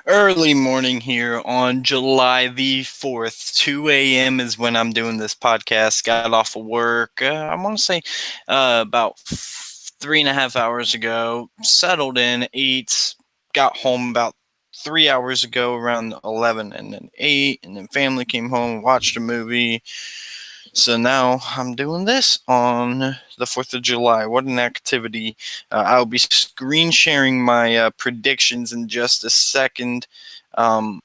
Early morning here on July the 4th. 2 a.m. is when I'm doing this podcast. Got off of work, I want to say about 3.5 hours ago. Settled in, ate, got home about 3 hours ago around 11, and then ate, and then family came home, watched a movie. So now I'm doing this on the 4th of July. What an activity. I'll be screen sharing my predictions in just a second. Um,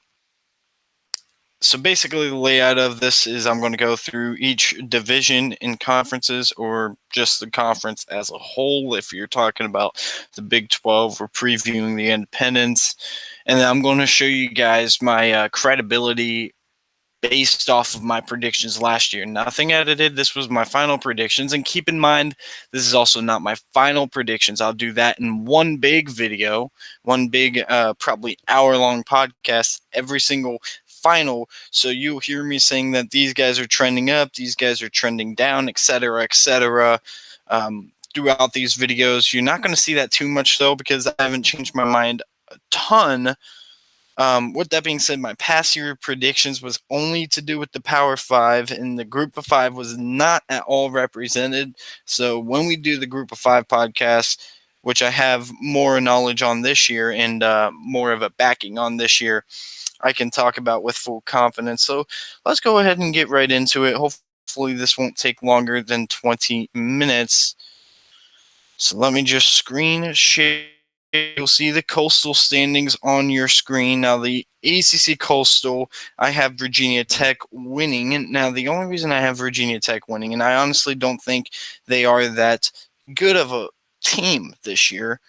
so basically, the layout of this is I'm going to go through each division in conferences or just the conference as a whole. If you're talking about the Big 12, we're previewing the independents. And then I'm going to show you guys my credibility based off of my predictions last year. Nothing edited. This was my final predictions. And keep in mind, this is also not my final predictions. I'll do that in one big video, one big, probably hour-long podcast, every single final. So you'll hear me saying that these guys are trending up, these guys are trending down, etc., etc. Throughout these videos. You're not going to see that too much, though, because I haven't changed my mind a ton. With that being said, my past year predictions was only to do with the Power Five, and the Group of Five was not at all represented. So when we do the Group of Five podcast, which I have more knowledge on this year and more of a backing on this year, I can talk about with full confidence. So let's go ahead and get right into it. Hopefully, this won't take longer than 20 minutes. So let me just screen share. You'll see the Coastal standings on your screen. Now, the ACC Coastal, I have Virginia Tech winning. Now, the only reason I have Virginia Tech winning, and I honestly don't think they are that good of a team this year.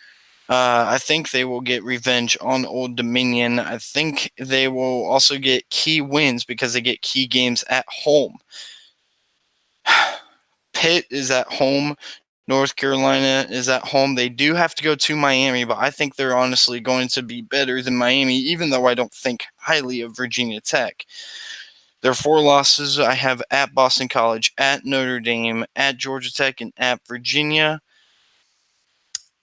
I think they will get revenge on Old Dominion. I think they will also get key wins because they get key games at home. Pitt is at home. North Carolina is at home. They do have to go to Miami, but I think they're honestly going to be better than Miami, even though I don't think highly of Virginia Tech. Their 4 losses I have at Boston College, at Notre Dame, at Georgia Tech, and at Virginia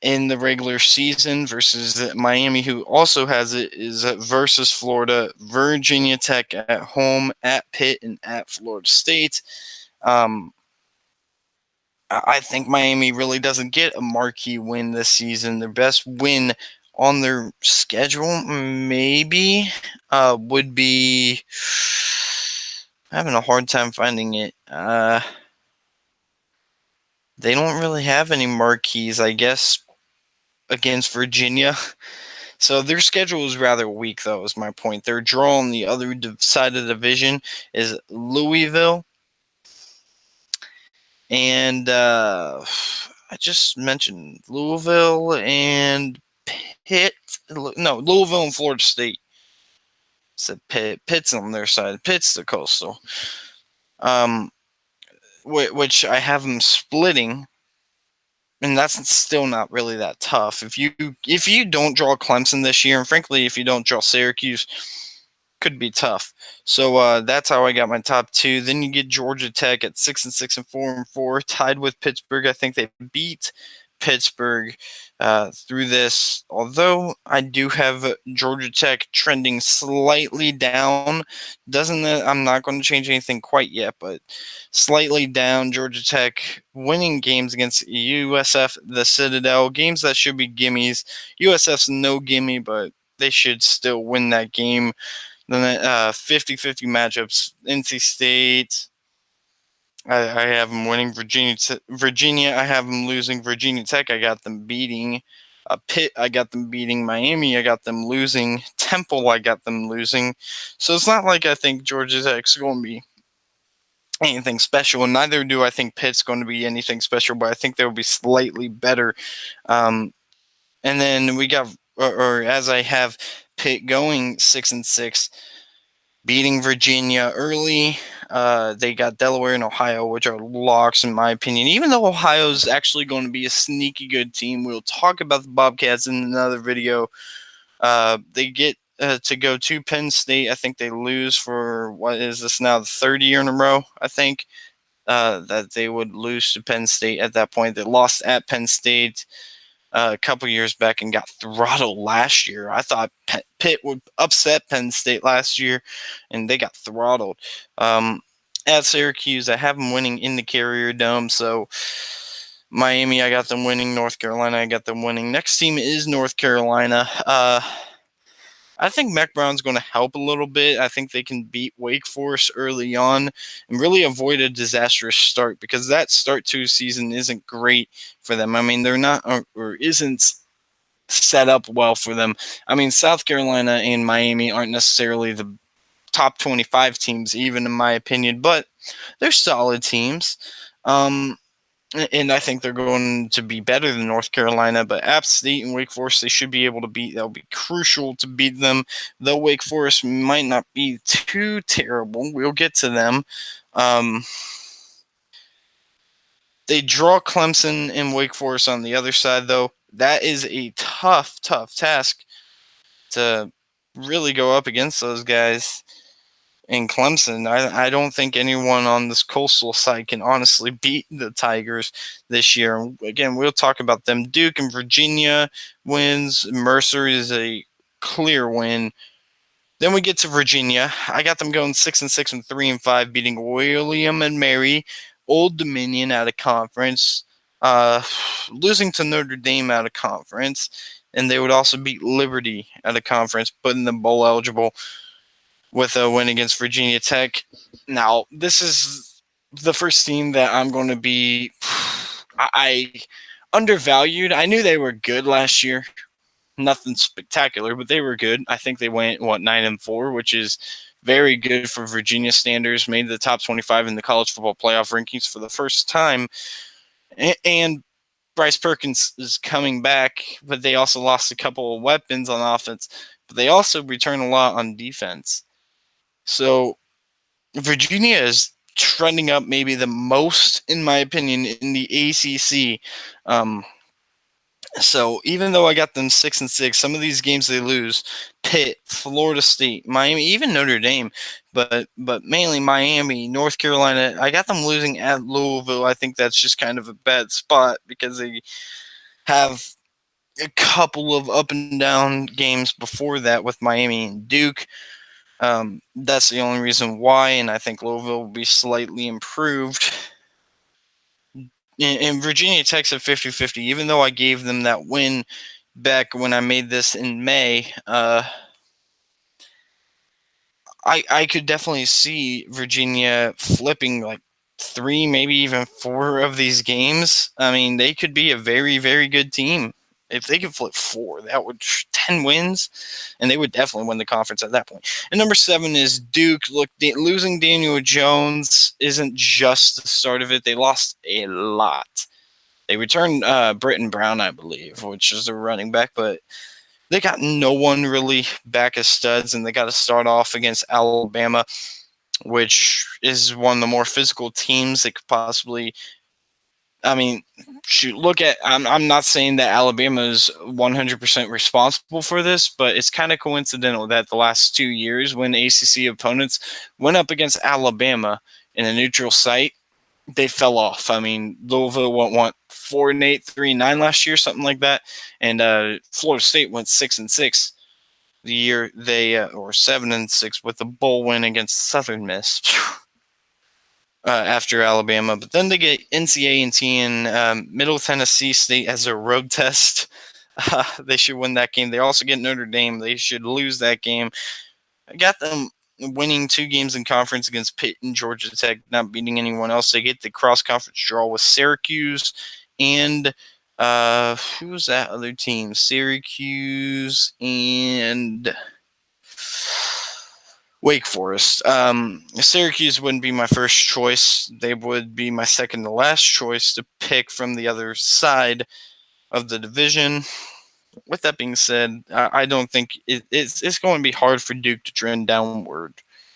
in the regular season versus Miami, who also has it, is versus Florida, Virginia Tech at home, at Pitt, and at Florida State. I think Miami really doesn't get a marquee win this season. Their best win on their schedule maybe would be having a hard time finding it. They don't really have any marquees, I guess, against Virginia. So their schedule is rather weak, though, is my point. Their draw on the other side of the division is Louisville. And I just mentioned Louisville and Pitt. No, Louisville and Florida State. Said Pitt. Pitt's on their side. Pitt's the Coastal. Which I have them splitting, and that's still not really that tough. If you don't draw Clemson this year, and frankly, if you don't draw Syracuse, could be tough. So that's how I got my top 2. Then you get Georgia Tech at 6-6 and 4-4, tied with Pittsburgh. I think they beat Pittsburgh through this. Although I do have Georgia Tech trending slightly down. Doesn't that I'm not going to change anything quite yet, but slightly down. Georgia Tech winning games against USF, the Citadel, games that should be gimmies. USF's no gimme, but they should still win that game. Then 50-50 matchups. NC State, I have them winning. Virginia, I have them losing. Virginia Tech, I got them beating. Pitt, I got them beating. Miami, I got them losing. Temple, I got them losing. So it's not like I think Georgia Tech's going to be anything special, and neither do I think Pitt's going to be anything special, but I think they'll be slightly better. And then we got, or as I have Pitt going 6-6, beating Virginia early. They got Delaware and Ohio, which are locks in my opinion. Even though Ohio's actually going to be a sneaky good team, we'll talk about the Bobcats in another video. They get to go to Penn State. I think they lose for, what is this now, the third year in a row, I think, that they would lose to Penn State at that point. They lost at Penn State. a couple years back and got throttled last year. I thought Pitt would upset Penn State last year, and they got throttled. At Syracuse, I have them winning in the Carrier Dome, so Miami, I got them winning. North Carolina, I got them winning. Next team is North Carolina. I think Mac Brown's going to help a little bit. I think they can beat Wake Forest early on and really avoid a disastrous start, because that start to season isn't great for them. I mean, they're not or isn't set up well for them. I mean, South Carolina and Miami aren't necessarily the top 25 teams, even in my opinion, but they're solid teams. And I think they're going to be better than North Carolina, but App State and Wake Forest, they should be able to beat. That'll be crucial to beat them, though Wake Forest might not be too terrible. We'll get to them. They draw Clemson and Wake Forest on the other side, though. That is a tough task to really go up against those guys. In Clemson, I don't think anyone on this coastal side can honestly beat the Tigers this year. Again, we'll talk about them. Duke and Virginia wins. Mercer is a clear win. Then we get to Virginia. I got them going 6-6 and 3-5, beating William and Mary, Old Dominion out of conference, losing to Notre Dame out of conference, and they would also beat Liberty out of conference, putting them bowl eligible with a win against Virginia Tech. Now, this is the first team that I'm going to be I undervalued. I knew they were good last year. Nothing spectacular, but they were good. I think they went 9-4, which is very good for Virginia standards. Made the top 25 in the college football playoff rankings for the first time. And Bryce Perkins is coming back, but they also lost a couple of weapons on offense. But they also return a lot on defense. So Virginia is trending up maybe the most, in my opinion, in the ACC. So even though I got them 6-6, some of these games they lose: Pitt, Florida State, Miami, even Notre Dame, but mainly Miami, North Carolina. I got them losing at Louisville. I think that's just kind of a bad spot because they have a couple of up and down games before that with Miami and Duke. That's the only reason why, and I think Louisville will be slightly improved. And Virginia Tech's at 50-50, even though I gave them that win back when I made this in May. I could definitely see Virginia flipping like 3, maybe even 4 of these games. I mean, they could be a very, very good team. If they could flip 4, that would 10 wins, and they would definitely win the conference at that point. And number 7 is Duke. Look, losing Daniel Jones isn't just the start of it. They lost a lot. They returned Britton Brown, I believe, which is a running back, but they got no one really back as studs, and they got to start off against Alabama, which is one of the more physical teams they could possibly. I mean, shoot, look at. I'm not saying that Alabama is 100% responsible for this, but it's kind of coincidental that the last 2 years, when ACC opponents went up against Alabama in a neutral site, they fell off. I mean, Louisville went 4-8, 3-9 last year, something like that, and Florida State went 6-6 the year they or 7-6 with the bowl win against Southern Miss. After Alabama, but then they get NC and Middle Tennessee State as a road test. They should win that game. They also get Notre Dame. They should lose that game. I got them winning 2 games in conference against Pitt and Georgia Tech, not beating anyone else. They get the cross-conference draw with Syracuse and who was that other team? Syracuse and Wake Forest. Syracuse wouldn't be my first choice. They would be my second to last choice to pick from the other side of the division. With that being said, I don't think it's going to be hard for Duke to trend downward,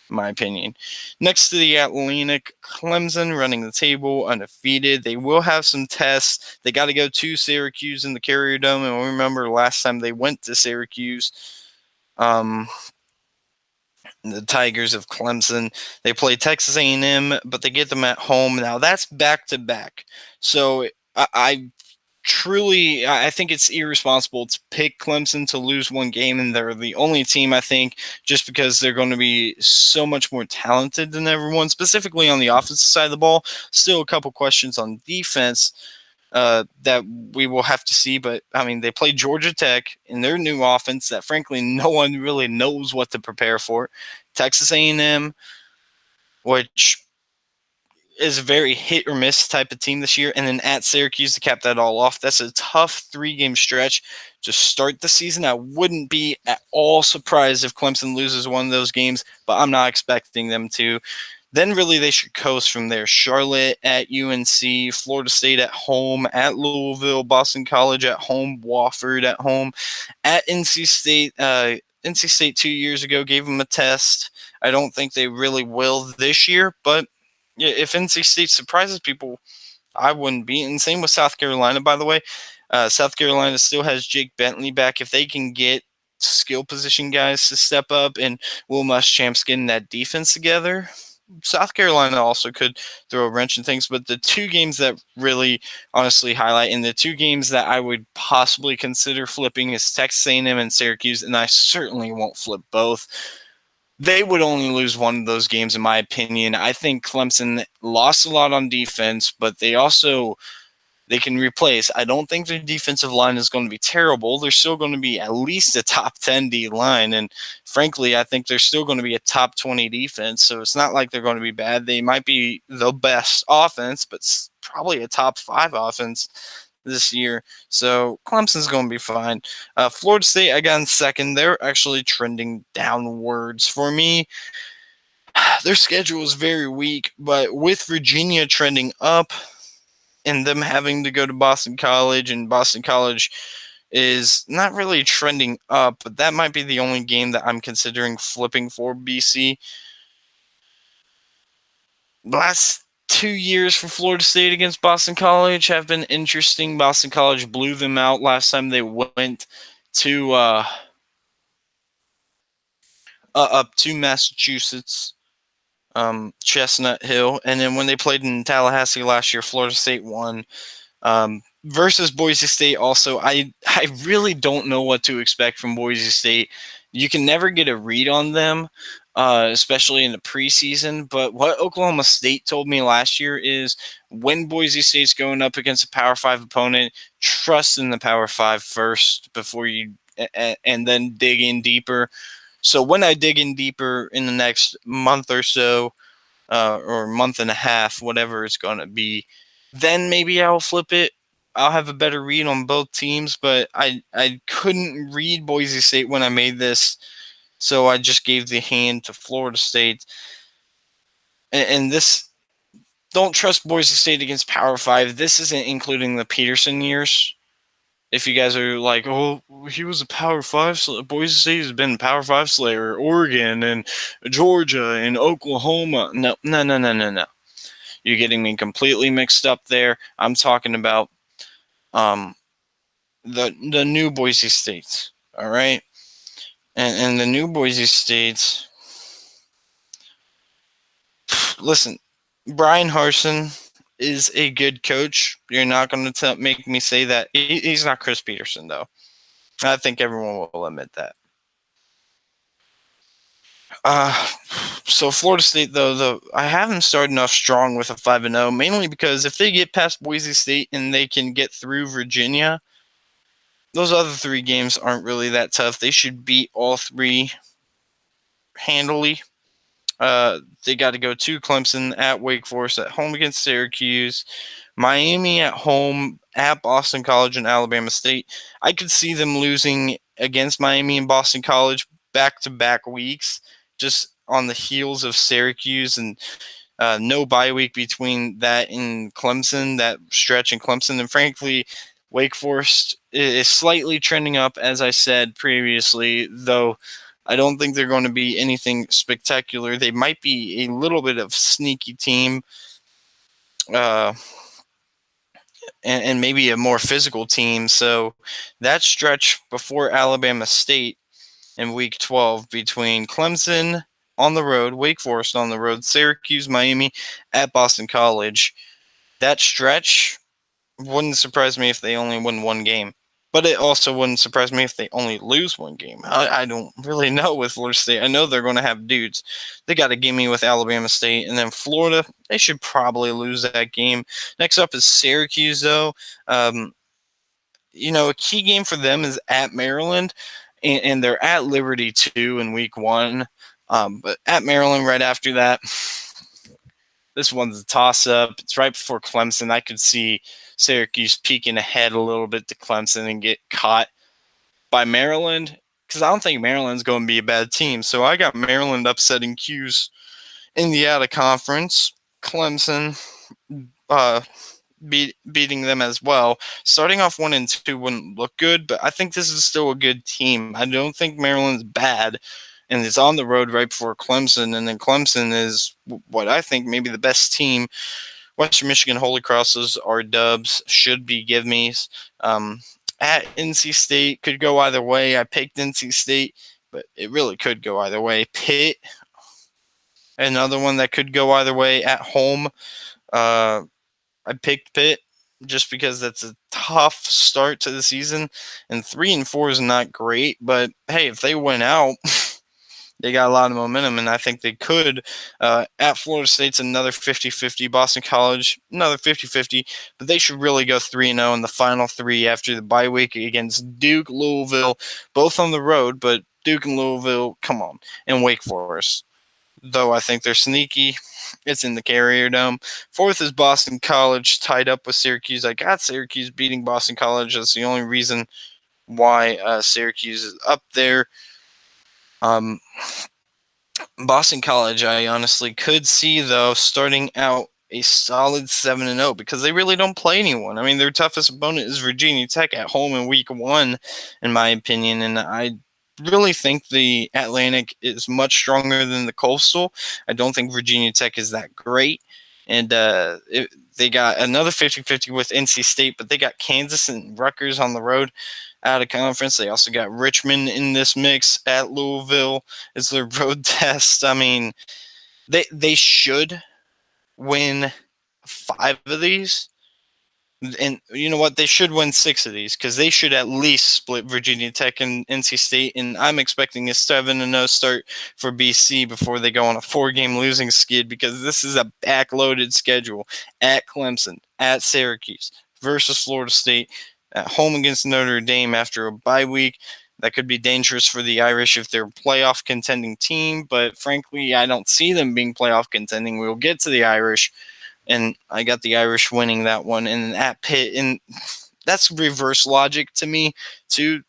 in my opinion. Next to the Atlantic, Clemson running the table, undefeated. They will have some tests. They got to go to Syracuse in the Carrier Dome, and we remember last time they went to Syracuse. The Tigers of Clemson. They play Texas A&M, but they get them at home. Now, that's back-to-back. So I truly, I think it's irresponsible to pick Clemson to lose one game, and they're the only team, I think, just because they're going to be so much more talented than everyone, specifically on the offensive side of the ball. Still a couple questions on defense that we will have to see. But, I mean, they play Georgia Tech in their new offense that, frankly, no one really knows what to prepare for. Texas A&M, which is a very hit or miss type of team this year, and then at Syracuse to cap that all off. That's a tough 3-game stretch to start the season. I wouldn't be at all surprised if Clemson loses one of those games, but I'm not expecting them to. Then really they should coast from there. Charlotte at UNC, Florida State at home, at Louisville, Boston College at home, Wofford at home, at NC State. NC State 2 years ago gave them a test. I don't think they really will this year, but yeah, if NC State surprises people, I wouldn't be. And same with South Carolina, by the way. South Carolina still has Jake Bentley back. If they can get skill position guys to step up and Will Muschamp's getting that defense together, South Carolina also could throw a wrench in things. But the 2 games that really honestly highlight, and the 2 games that I would possibly consider flipping, is Texas A&M and Syracuse, and I certainly won't flip both. They would only lose one of those games, in my opinion. I think Clemson lost a lot on defense, but they can replace. I don't think their defensive line is going to be terrible. They're still going to be at least a top 10 D line. And frankly, I think they're still going to be a top 20 defense. So it's not like they're going to be bad. They might be the best offense, but probably a top 5 offense this year. So Clemson's going to be fine. Florida State, I got in second. They're actually trending downwards. For me, their schedule is very weak, but with Virginia trending up and them having to go to Boston College, and Boston College is not really trending up, but that might be the only game that I'm considering flipping for BC. Last 2 years for Florida State against Boston College have been interesting. Boston College blew them out last time they went to up to Massachusetts, Chestnut Hill, and then when they played in Tallahassee last year, Florida State won. Versus Boise State, also, I really don't know what to expect from Boise State. You can never get a read on them, especially in the preseason. But what Oklahoma State told me last year is when Boise State's going up against a Power 5 opponent, trust in the Power 5 first before you and then dig in deeper. So when I dig in deeper in the next month or so, or month and a half, whatever it's going to be, then maybe I'll flip it. I'll have a better read on both teams, but I couldn't read Boise State when I made this, so I just gave the hand to Florida State. And this, don't trust Boise State against Power 5. This isn't including the Peterson years. If you guys are like, oh, he was a Power 5 slayer. Boise State has been Power 5 slayer. Oregon and Georgia and Oklahoma. No. You're getting me completely mixed up there. I'm talking about the new Boise States, all right? And the new Boise States, listen, Brian Harsin is a good coach. You're not going to make me say that. He's not Chris Peterson, though. I think everyone will admit that. So Florida State, though, I have them starting off strong with a 5-0, mainly because if they get past Boise State and they can get through Virginia, those other 3 games aren't really that tough. They should beat all 3 handily. They got to go to Clemson, at Wake Forest, at home against Syracuse, Miami at home, at Boston College and Alabama State. I could see them losing against Miami and Boston College back-to-back weeks, just on the heels of Syracuse, and no bye week between that and Clemson, that stretch in Clemson. And frankly, Wake Forest is slightly trending up, as I said previously, though I don't think they're going to be anything spectacular. They might be a little bit of sneaky team, and maybe a more physical team. So that stretch before Alabama State in Week 12 between Clemson on the road, Wake Forest on the road, Syracuse, Miami, at Boston College, that stretch Wouldn't surprise me if they only win one game. But it also wouldn't surprise me if they only lose one game. I don't really know with Florida State. I know they're going to have dudes. They got a gimme with Alabama State. And then Florida, they should probably lose that game. Next up is Syracuse, though. Um, a key game for them is at Maryland. And they're at Liberty, too, in week one. But at Maryland right after that, this one's a toss-up. It's right before Clemson. I could see Syracuse peeking ahead a little bit to Clemson and get caught by Maryland, because I don't think Maryland's going to be a bad team. So I got Maryland upsetting Q's in the out of conference. Clemson uh, beating them as well. Starting off 1-2 wouldn't look good, but I think this is still a good team. I don't think Maryland's bad, and it's on the road right before Clemson, and then Clemson is what I think maybe the best team. Western Michigan Holy Crosses are dubs, should be give me's. At NC State, could go either way. I picked NC State, but it really could go either way. Pitt, another one that could go either way. At home, I picked Pitt just because that's a tough start to the season, and 3-4 is not great. But hey, if they win out, they got a lot of momentum, and I think they could. At Florida State's another 50-50. Boston College, another 50-50. But they should really go 3-0 in the final three after the bye week against Duke, Louisville, both on the road. But Duke and Louisville, come on, and Wake Forest. Though I think they're sneaky. It's in the Carrier Dome. Fourth is Boston College, tied up with Syracuse. I got Syracuse beating Boston College. That's the only reason why Syracuse is up there. Boston College, I honestly could see, though, starting out a solid 7-0 because they really don't play anyone. I mean, their toughest opponent is Virginia Tech at home in week one, in my opinion, and I really think the Atlantic is much stronger than the Coastal. I don't think Virginia Tech is that great, and they got another 50-50 with NC State, but they got Kansas and Rutgers on the road out of conference. They also got Richmond in this mix at Louisville. It's their road test. I mean, they should win 5 of these. And you know what? They should win 6 of these because they should at least split Virginia Tech and NC State. And I'm expecting a 7-0 start for BC before they go on a 4-game losing skid because this is a backloaded schedule at Clemson, at Syracuse versus Florida State, at home against Notre Dame after a bye week. That could be dangerous for the Irish if they're a playoff contending team. But frankly, I don't see them being playoff contending. We'll get to the Irish. And I got the Irish winning that one. And at Pitt, and that's reverse logic to me, too.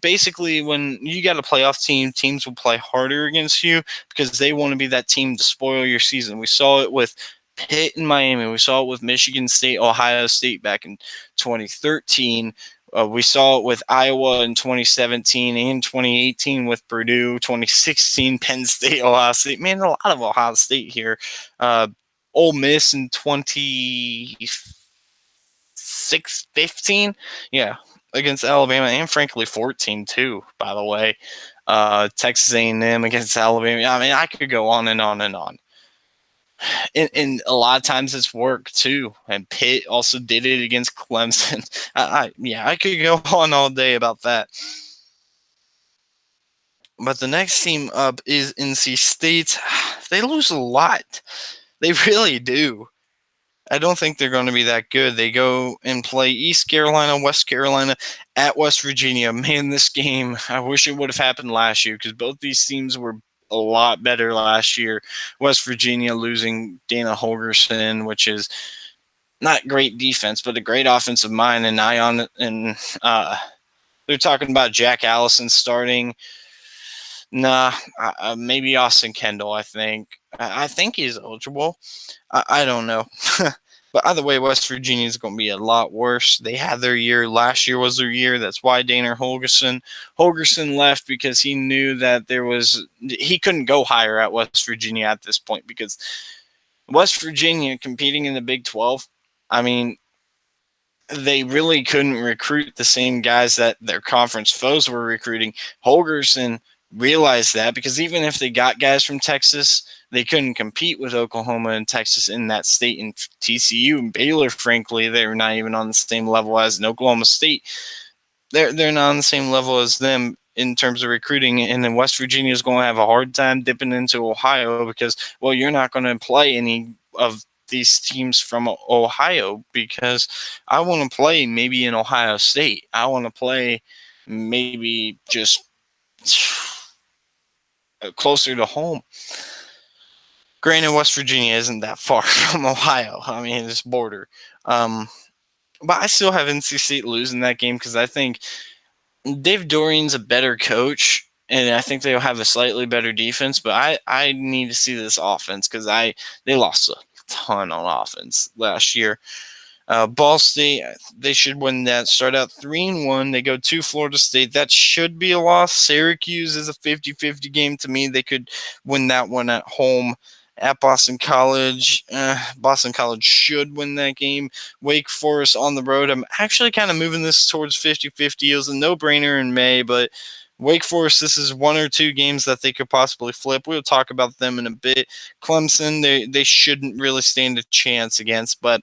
Basically, when you got a playoff team, teams will play harder against you because they want to be that team to spoil your season. We saw it with Pitt in Miami. We saw it with Michigan State, Ohio State back in 2013. We saw it with Iowa in 2017 and 2018 with Purdue, 2016, Penn State, Ohio State. Man, a lot of Ohio State here. Ole Miss in 2015, yeah, against Alabama, and frankly 14 too, by the way. Texas A&M against Alabama. I mean, I could go on and on and on. And a lot of times it's worked too. And Pitt also did it against Clemson. I could go on all day about that. But the next team up is NC State. They lose a lot. They really do. I don't think they're going to be that good. They go and play East Carolina, West Carolina, at West Virginia. Man, this game, I wish it would have happened last year because both these teams were a lot better last year. West Virginia losing Dana Holgorsen, which is not great defense, but a great offensive mind. And they're talking about Jack Allison starting. Nah, maybe Austin Kendall, I think. I think he's eligible. I don't know. But either way, West Virginia is going to be a lot worse. They had their year. Last year was their year. That's why Dana Holgorsen left because he knew that he couldn't go higher at West Virginia at this point because West Virginia competing in the Big 12, I mean, they really couldn't recruit the same guys that their conference foes were recruiting. Holgorsen realize that, because even if they got guys from Texas, they couldn't compete with Oklahoma and Texas in that state. And TCU and Baylor, frankly, they're not even on the same level as an Oklahoma State. They're not on the same level as them in terms of recruiting. And then West Virginia is going to have a hard time dipping into Ohio because, well, you're not going to play any of these teams from Ohio, because I want to play maybe in Ohio State. I want to play maybe just closer to home. Granted, West Virginia isn't that far from Ohio. I mean, it's border. But I still have NC State losing that game because I think Dave Dorian's a better coach, and I think they'll have a slightly better defense. But I need to see this offense because they lost a ton on offense last year. Ball State, they should win that. Start out 3-1. They go to Florida State. That should be a loss. Syracuse is a 50-50 game to me. They could win that one at home. At Boston College, Boston College should win that game. Wake Forest on the road. I'm actually kind of moving this towards 50-50. It was a no-brainer in May, but Wake Forest, this is one or two games that they could possibly flip. We'll talk about them in a bit. Clemson, they shouldn't really stand a chance against, but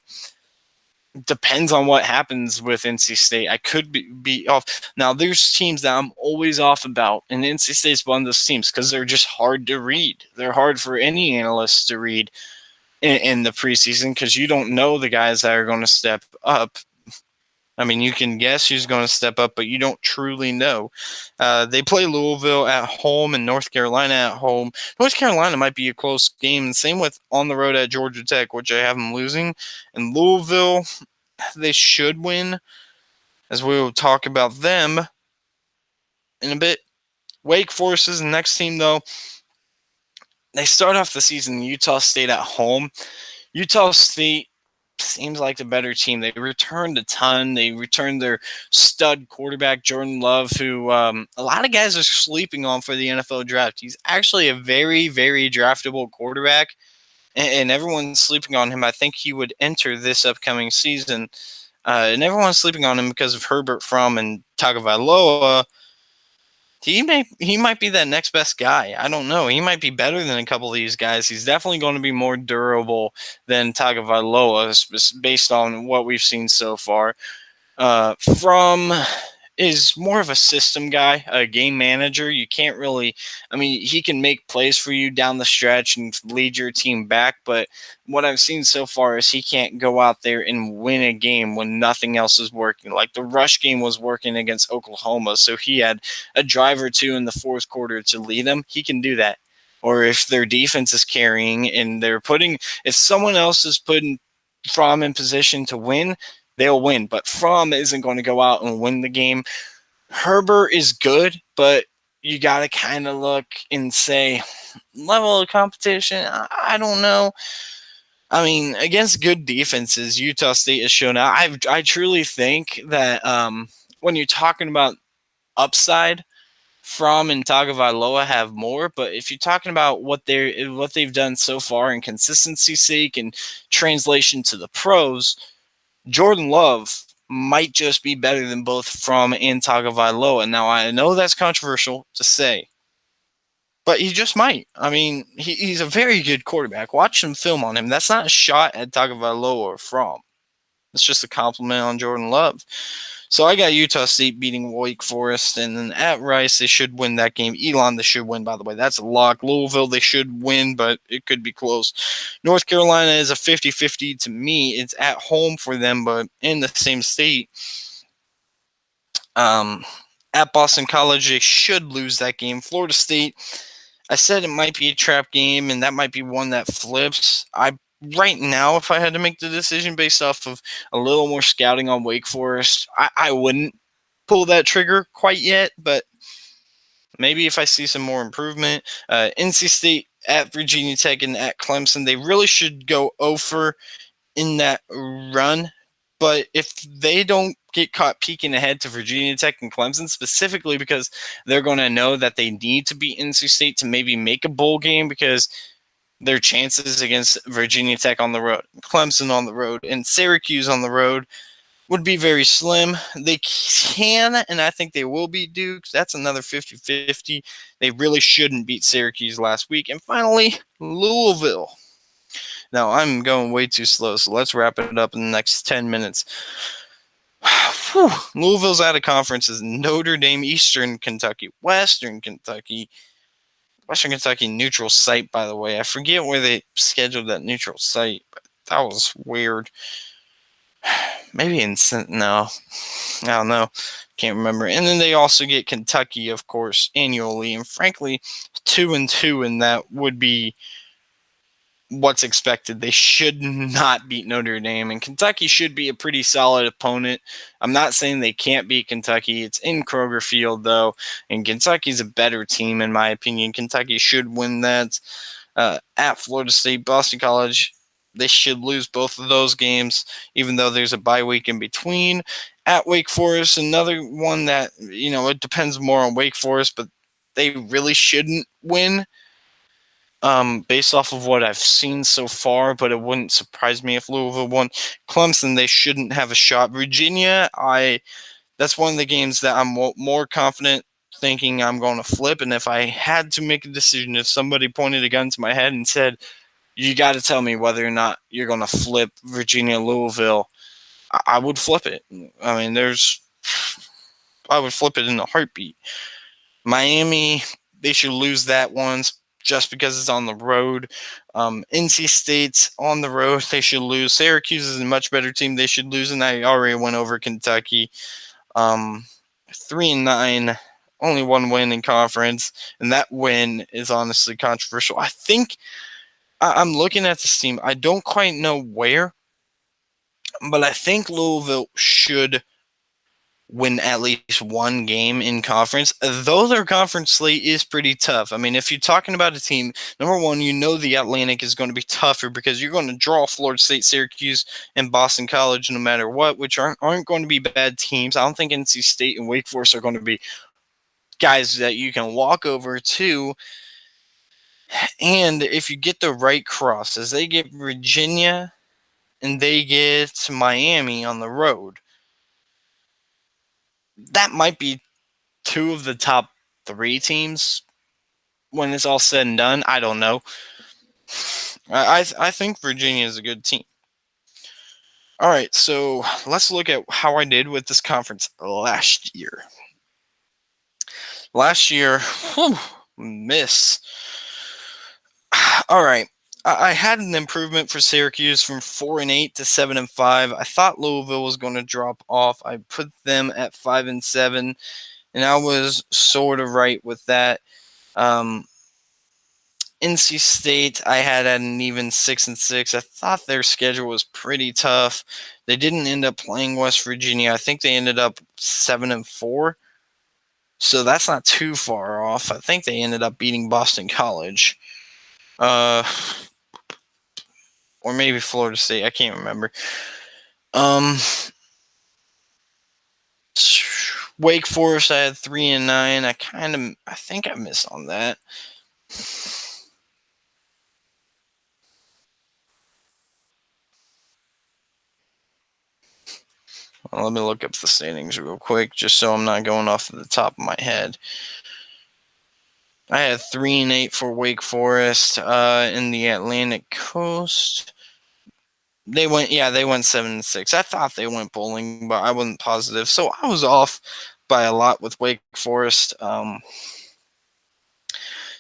depends on what happens with NC State. I could be off. Now, there's teams that I'm always off about, and NC State's one of those teams because they're just hard to read. They're hard for any analyst to read in the preseason because you don't know the guys that are going to step up. I mean, you can guess who's going to step up, but you don't truly know. They play Louisville at home and North Carolina at home. North Carolina might be a close game. Same with on the road at Georgia Tech, which I have them losing. And Louisville, they should win, as we will talk about them in a bit. Wake Forest is the next team, though. They start off the season Utah State at home. Utah State seems like the better team. They returned a ton. They returned their stud quarterback, Jordan Love, who a lot of guys are sleeping on for the NFL draft. He's actually a very, very draftable quarterback, and everyone's sleeping on him. I think he would enter this upcoming season. And everyone's sleeping on him because of Herbert Fromm and Tagovailoa. He might be that next best guy. I don't know. He might be better than a couple of these guys. He's definitely going to be more durable than Tagovailoa, based on what we've seen so far. Fromm is more of a system guy, a game manager. You can't really, I mean, he can make plays for you down the stretch and lead your team back, but what I've seen so far is he can't go out there and win a game when nothing else is working. Like the rush game was working against Oklahoma, so he had a drive or two in the fourth quarter to lead them. He can do that. Or if their defense is carrying and if someone else is putting Fromm in position to win, they'll win. But Fromm isn't going to go out and win the game. Herbert is good, but you got to kind of look and say, level of competition, I don't know. I mean, against good defenses, Utah State has shown out. I truly think that when you're talking about upside, Fromm and Tagovailoa have more, but if you're talking about what they've done so far in consistency sake and translation to the pros, Jordan Love might just be better than both Fromm and Tagovailoa. Now, I know that's controversial to say, but he just might. I mean, he's a very good quarterback. Watch some film on him. That's not a shot at Tagovailoa or Fromm. It's just a compliment on Jordan Love. So I got Utah State beating Wake Forest, and then at Rice, they should win that game. Elon, they should win, by the way. That's a lock. Louisville, they should win, but it could be close. North Carolina is a 50-50 to me. It's at home for them, but in the same state. At Boston College, they should lose that game. Florida State, I said it might be a trap game, and that might be one that flips. Right now, if I had to make the decision based off of a little more scouting on Wake Forest, I wouldn't pull that trigger quite yet, but maybe if I see some more improvement. NC State at Virginia Tech and at Clemson, they really should go over in that run. But if they don't get caught peeking ahead to Virginia Tech and Clemson, specifically because they're going to know that they need to beat NC State to maybe make a bowl game, because their chances against Virginia Tech on the road, Clemson on the road, and Syracuse on the road, would be very slim. They can, and I think they will beat Duke. That's another 50-50. They really shouldn't beat Syracuse last week. And finally, Louisville. Now, I'm going way too slow, so let's wrap it up in the next 10 minutes. Louisville's out of conference is Notre Dame, Eastern Kentucky, Western Kentucky neutral site, by the way. I forget where they scheduled that neutral site, but that was weird. Maybe no, I don't know. Can't remember. And then they also get Kentucky, of course, annually. And frankly, 2-2 in that would be what's expected. They should not beat Notre Dame, and Kentucky should be a pretty solid opponent. I'm not saying they can't beat Kentucky. It's in Kroger Field, though, and Kentucky's a better team, in my opinion. Kentucky should win that. At Florida State, Boston College, they should lose both of those games, even though there's a bye week in between. At Wake Forest, another one that, it depends more on Wake Forest, but they really shouldn't win. Based off of what I've seen so far, but it wouldn't surprise me if Louisville won. Clemson, they shouldn't have a shot. Virginia, that's one of the games that I'm more confident thinking I'm going to flip. And if I had to make a decision, if somebody pointed a gun to my head and said, you got to tell me whether or not you're going to flip Virginia, Louisville, I would flip it. I mean, I would flip it in a heartbeat. Miami, they should lose that one just because it's on the road. NC State's on the road. They should lose. Syracuse is a much better team. They should lose, and I already went over Kentucky. 3-9, only one win in conference, and that win is honestly controversial. I think I'm looking at this team. I don't quite know where, but I think Louisville should win at least one game in conference, though their conference slate is pretty tough. I mean, if you're talking about a team, number one, the Atlantic is going to be tougher because you're going to draw Florida State, Syracuse, and Boston College no matter what, which aren't going to be bad teams. I don't think NC State and Wake Forest are going to be guys that you can walk over to. And if you get the right crosses, they get Virginia and they get Miami on the road. That might be two of the top three teams when it's all said and done. I don't know. I think Virginia is a good team. All right, so let's look at how I did with this conference last year. Last year, miss. All right, I had an improvement for Syracuse from 4-8 to 7-5. I thought Louisville was going to drop off. I put them at 5-7. And I was sort of right with that. NC State, I had at an even 6-6. I thought their schedule was pretty tough. They didn't end up playing West Virginia. I think they ended up 7-4. So that's not too far off. I think they ended up beating Boston College. Or maybe Florida State. I can't remember. Wake Forest, I had 3-9. I think I missed on that. Well, let me look up the standings real quick, just so I'm not going off the top of my head. I had 3-8 for Wake Forest in the Atlantic Coast. They went 7-6. I thought they went bowling, but I wasn't positive, so I was off by a lot with Wake Forest.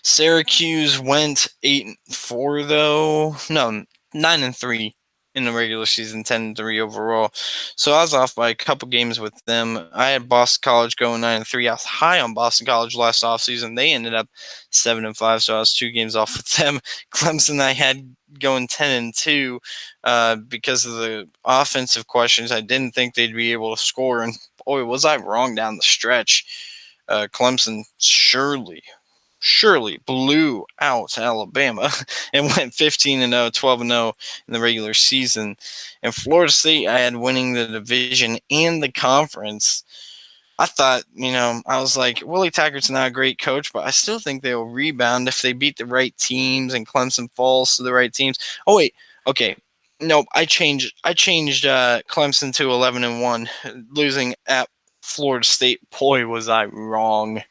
Syracuse went 8-4 though. No, 9-3 in the regular season, 10-3 overall. So I was off by a couple games with them. I had Boston College going 9-3. I was high on Boston College last offseason. They ended up 7-5, so I was 2 games off with them. Clemson I had going 10-2 because of the offensive questions. I didn't think they'd be able to score, and boy, was I wrong down the stretch. Clemson surely blew out Alabama and went 15-0, 12-0 in the regular season. And Florida State, I had winning the division and the conference. I thought, I was like, Willie Taggart's not a great coach, but I still think they'll rebound if they beat the right teams and Clemson falls to the right teams. Oh, wait. Okay. Nope, I changed Clemson to 11-1, losing at Florida State. Boy, was I wrong.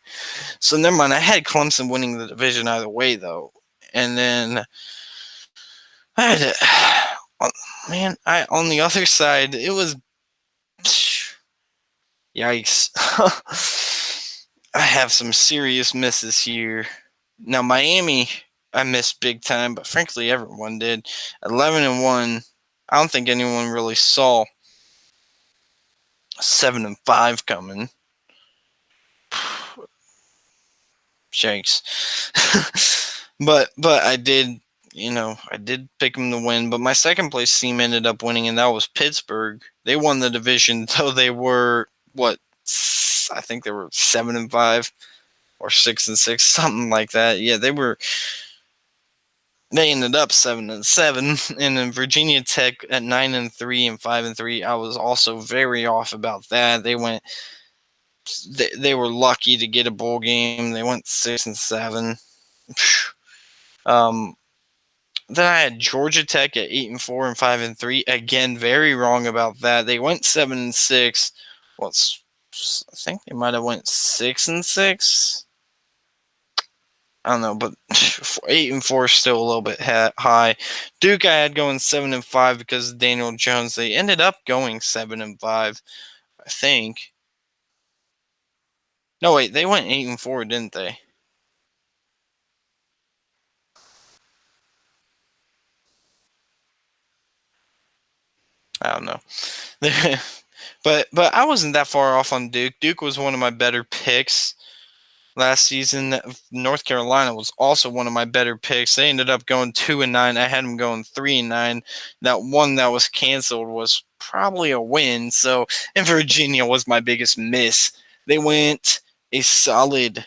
So never mind. I had Clemson winning the division either way, though, and then I had to, man. I on the other side, it was yikes. I have some serious misses here. Now Miami, I missed big time, but frankly, everyone did. 11-1. I don't think anyone really saw 7-5 coming. Shakes. but I did, I did pick them to win. But my second place team ended up winning, and that was Pittsburgh. They won the division, though they were what? I think they were 7-5 or 6-6, something like that. Yeah, they were. They ended up 7-7, and then Virginia Tech at 9-3 and 5-3. I was also very off about that. They went. They were lucky to get a bowl game. They went 6-7. Then I had Georgia Tech at 8-4 and 5-3. Again, very wrong about that. They went 7-6. I think they might have went 6-6. I don't know, but 8-4 is still a little bit high. Duke I had going 7-5 because of Daniel Jones. They ended up going 7-5, I think. No, wait, they went 8-4, didn't they? I don't know. but I wasn't that far off on Duke. Duke was one of my better picks last season. North Carolina was also one of my better picks. They ended up going 2-9. I had them going 3-9. That one that was canceled was probably a win. So, and Virginia was my biggest miss. They went a solid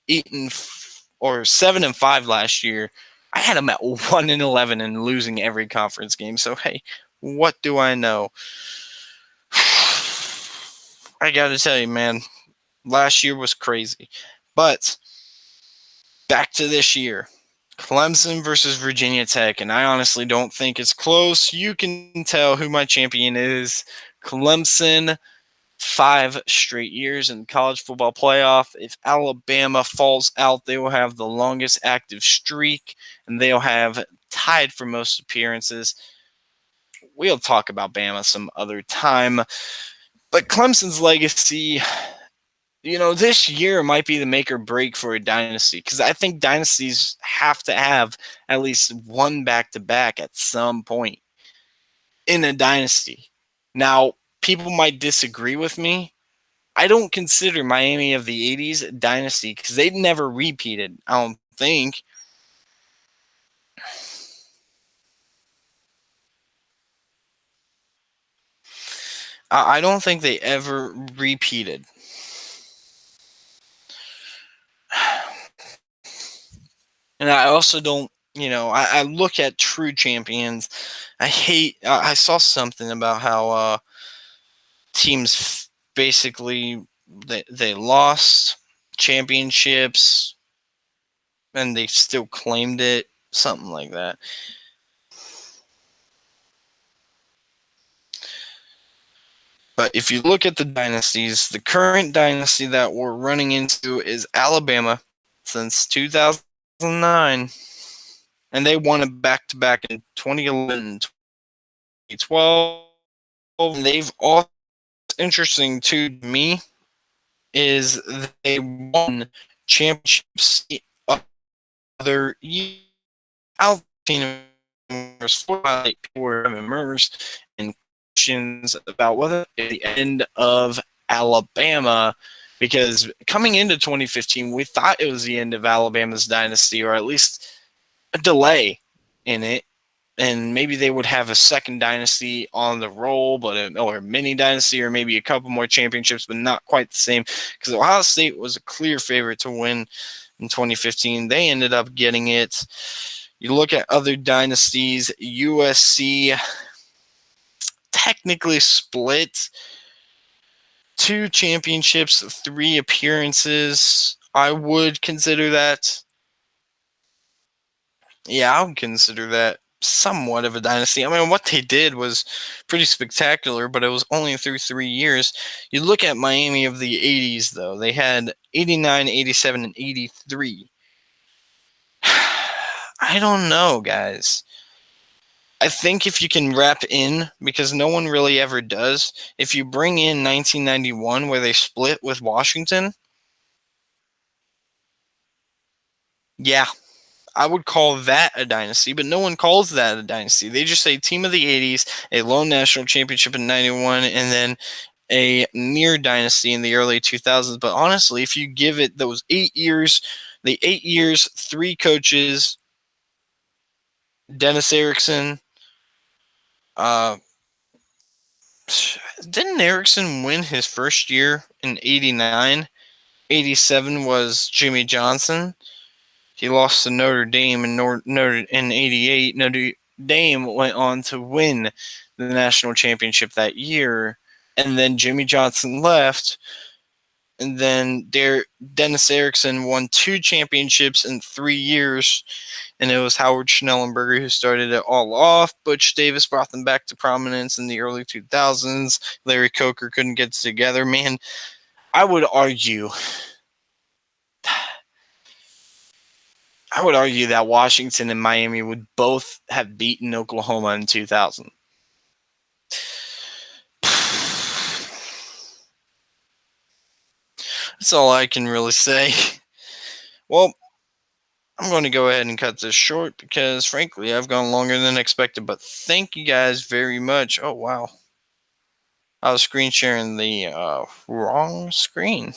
7-5 last year. I had them at 1-11 and losing every conference game. So hey, what do I know? I got to tell you, man, last year was crazy. But back to this year. Clemson versus Virginia Tech, and I honestly don't think it's close. You can tell who my champion is. Clemson, 5 straight years in the college football playoff. If Alabama falls out, they will have the longest active streak, and they'll have tied for most appearances. We'll talk about Bama some other time. But Clemson's legacy, this year might be the make or break for a dynasty, because I think dynasties have to have at least one back-to-back at some point in a dynasty. Now, people might disagree with me. I don't consider Miami of the 80s a dynasty because they never repeated, I don't think. I don't think they ever repeated. And I also don't, I look at true champions. I saw something about how teams basically they lost championships and they still claimed it, something like that. But if you look at the dynasties, the current dynasty that we're running into is Alabama since 2009. And they won a back-to-back in 2011 and 2012. And they've also, interesting to me, is they won championships other years. Murders and questions about whether the end of Alabama, because coming into 2015, we thought it was the end of Alabama's dynasty, or at least a delay in it. And maybe they would have a second dynasty on the roll, or a mini dynasty, or maybe a couple more championships, but not quite the same. Because Ohio State was a clear favorite to win in 2015. They ended up getting it. You look at other dynasties, USC technically split 2 championships, 3 appearances. I would consider that. Yeah, I would consider that somewhat of a dynasty. I mean, what they did was pretty spectacular, but it was only through 3 years. You look at Miami of the 80s, though. They had 89, 87, and 83. I don't know, guys. I think if you can wrap in, because no one really ever does, if you bring in 1991 where they split with Washington, yeah, I would call that a dynasty, but no one calls that a dynasty. They just say team of the 80s, a lone national championship in 91, and then a near dynasty in the early 2000s. But honestly, if you give it those 8 years, the 8 years, three coaches, Dennis Erickson, uh, didn't Erickson win his first year in 89? 87 was Jimmy Johnson. He lost to Notre Dame in 88. Notre Dame went on to win the national championship that year. And then Jimmy Johnson left. And then Dennis Erickson won 2 championships in 3 years. And it was Howard Schnellenberger who started it all off. Butch Davis brought them back to prominence in the early 2000s. Larry Coker couldn't get it together. Man, I would argue that Washington and Miami would both have beaten Oklahoma in 2000. That's all I can really say. Well, I'm going to go ahead and cut this short because, frankly, I've gone longer than expected. But thank you guys very much. Oh, wow. I was screen sharing the wrong screen.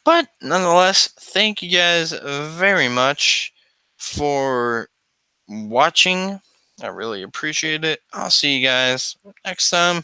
But nonetheless, thank you guys very much for watching. I really appreciate it. I'll see you guys next time.